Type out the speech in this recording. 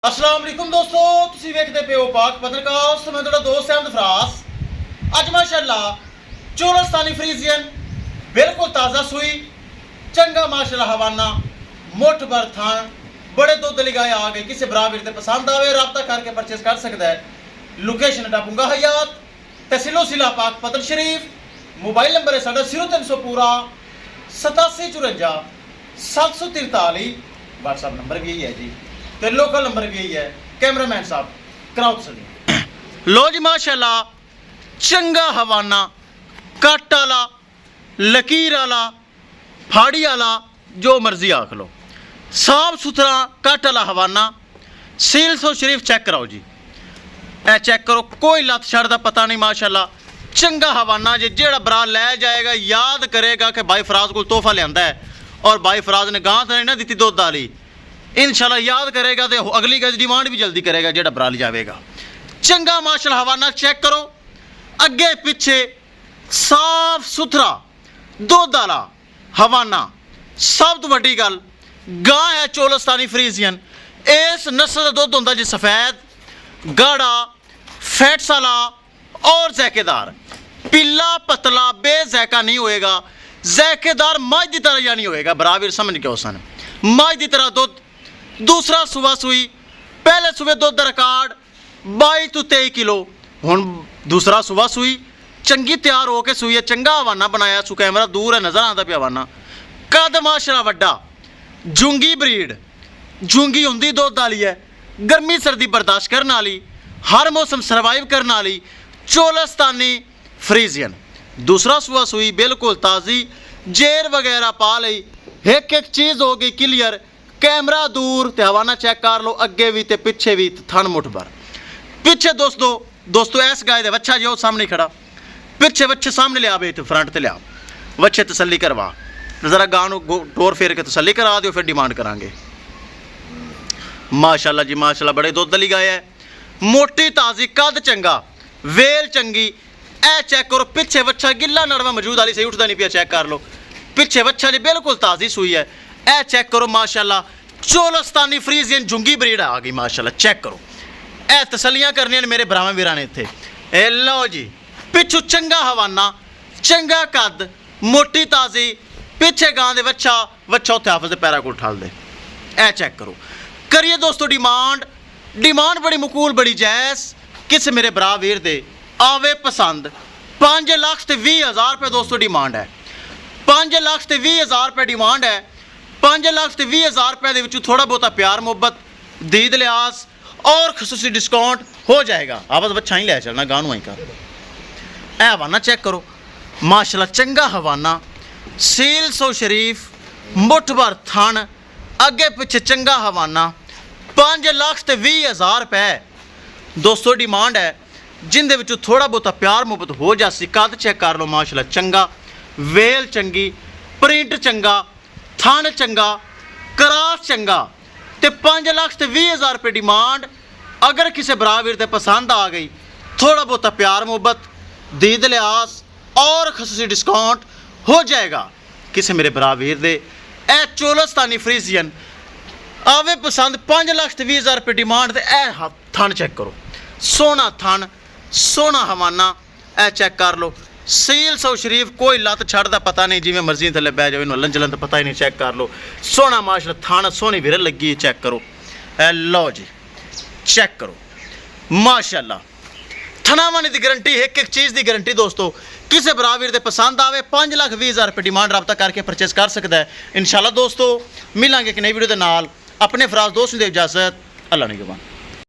अस्सलाम वालेकुम दोस्तों, ਤੁਸੀਂ ਵੇਖਦੇ ਪਿਓ ਪਾਕ ਪੱਤਰਕਾਸਟ। ਮੈਂ ਤੁਹਾਡਾ ਦੋਸਤ ਅਹਿਮਦ ਫਰਾਸ। ਅੱਜ ਮਾਸ਼ਾਅੱਲਾ ਚੋਲਸਤਾਨੀ ਫਰੀਜ਼ੀਅਨ बिल्कुल ताज़ा सूई चंगा माशाअल्लाह हवाना मुठ भर थान बड़े दुध लिगाए आ गए। किसी बराबर से पसंद आवे रब्ता करके परचेज कर सकता है। लोकेशन डाबूंगा हयात तहसीलो सिला पाक पतन शरीफ। मोबाइल नंबर है साढ़ा 0300 पूरा 8754 743। व्हाट्सअप नंबर भी यही है जी, तो लोकल नंबर भी यही है। कैमरामैन साहब कराओ तसल्ली। लो जी माशाअल्लाह चंगा हवाना कट वाला लकीर वाला फाड़ी वाला जो मर्जी आख लो, साफ सुथरा कट वाला हवाना सील सो शरीफ चेक कराओ जी। ए चेक करो, कोई लत छड़ का पता नहीं। माशाअल्लाह चंगा हवाना जे जेड़ा बरा लै जाएगा याद करेगा कि भाई फराज को तोहफा लिया है और भाई फराज ने गां तो नहीं ना दी दुध वाली। इंशाल्लाह याद करेगा तो अगली गज डिमांड भी जल्दी करेगा जेड़ा बरा ले जाएगा। चंगा माशाअल्लाह हवाना चेक करो, अगे पिछे साफ सुथरा दुध वाला हवाना। सब तो वड्डी गल गां है चोलस्तानी फ्रीजियन। इस नस्ल का दुध होंदा जी सफेद गाढ़ा फैट्स वाला और जैकेदार। पीला पतला बेजैका नहीं होएगा, जैकेदार मझ की तरह या नहीं होएगा। बराबर समझ के सन मझ की तरह दुध। दूसरा सुबह सूई, पहले सुबह दुध का रिकॉर्ड 22 तो 23 किलो। हुण दूसरा सुबह सूई चंगी तैयार होकर सूई है। चंगा हवाना बनाया सू, कैमरा दूर है नज़र आता पे हवाना। कद माशाअल्लाह वड्डा, जूंगी ब्रीड। जूंगी होंदी दुध वाली है, गर्मी सर्दी बर्दाश्त करने वाली, हर मौसम सर्वाइव करने वाली चोलस्तानी फ्रीजियन। दूसरा सुबह सूई बिल्कुल ताज़ी, जेर वगैरह पा ली। एक एक चीज़ हो गई क्लियर। कैमरा दूर ते हवाना चेक कर लो, अगे भी ते पिछे भी थन मुठ भर। पिछे दोस्तों इस गाय दे बच्चा जो सामने खड़ा, पिछे बच्चे सामने लिया बेट फ्रंट ते लिया बच्चे तसल्ली करवा। जरा गां टोर फेर के तसल्ली करा दो, फिर डिमांड करांगे। माशाअल्लाह जी माशाअल्लाह बड़े दुध वाली गाय है, मोटी ताज़ी कद चंगा वेल चंगी। ए चेक करो, पिछे बच्चा गिला नड़वा मौजूद वाली सही उठता नहीं पिया, चेक कर लो। पिछे बच्चा जी बिल्कुल ताज़ी सूई है। ए चेक करो माशाअल्लाह चोलस्तानी फ्रीजियन जुंगी ब्रीड आ गई माशाअल्लाह। चेक करो, ए तसलियां करनियां मेरे भरावां वीरां ने इत्थे। ए लो जी पिछू चंगा हवाना, चंगा कद, मोटी ताज़ी। पिछे गां दे बच्चा उत्थे हाफिज़ दे पैरा कोल ठाल दे। ए चेक करो। करिए दोस्तों डिमांड बड़ी मकूल बड़ी जायज़। किस मेरे भरा वीर दे आवे पसंद। 5 लाख ते 20,000 रुपये दोस्तों डिमांड है। 5 लाख ते 20,000 रुपये डिमांड है। 5 लाख ते 20,000 रुपये दे विचों थोड़ा बहुता प्यार मुहब्बत दीद लिहाज और खसूसी डिस्काउंट हो जाएगा। आपस बच्चा ही लै चलना गां नूं ही कर। ए हवाना चेक करो माशाअल्लाह चंगा हवाना सील सो शरीफ मुठ भर थन अगे पिछे चंगा हवाना। 5 लाख ते 20,000 रुपये दोस्तों डिमांड है, जिंदे विचों थोड़ा बहुता प्यार मुहब्बत हो जासी। कद चेक कर लो माशाअल्लाह चंगा, वेल चंगी, प्रिंट चंगा, थन चंगा, करास चंगा। ते 5 लाख ते 20,000 रुपये डिमांड। अगर किसी बराबर ते पसंद आ गई, थोड़ा बहुता प्यार मुहब्बत दीद लिहाज और खसूसी डिस्काउंट हो जाएगा। किसी मेरे भरा वीर दे ए चोलस्तानी फ्रीजियन आवे पसंद। 5 लाख ते 20,000 रुपये डिमांड। ते ए थन चेक करो, सोना थन सोना हवाना। ए चेक कर लो, सील सो शरीफ, कोई लत छड़ दा पता नहीं, जिमें मर्जी थले बह जाओ, इन्होंने लंजलन तो पता ही नहीं। चेक कर लो सोना माशाअल्लाह थन सोनी विरल लगी। चेक करो, ए लो जी चेक करो माशाअल्लाह थनावानी की गारंटी, एक एक चीज़ की गारंटी। दोस्तों किसी बराबर दे पसंद आवे 5 लाख 20,000 रुपये डिमांड रब्ता करके परचेज कर सकता है। इंशाल्लाह दोस्तों मिलांगे एक नई वीडियो के नाल। अपने फराज दोस्त ने इजाज़त, अल्लाह निगहबान।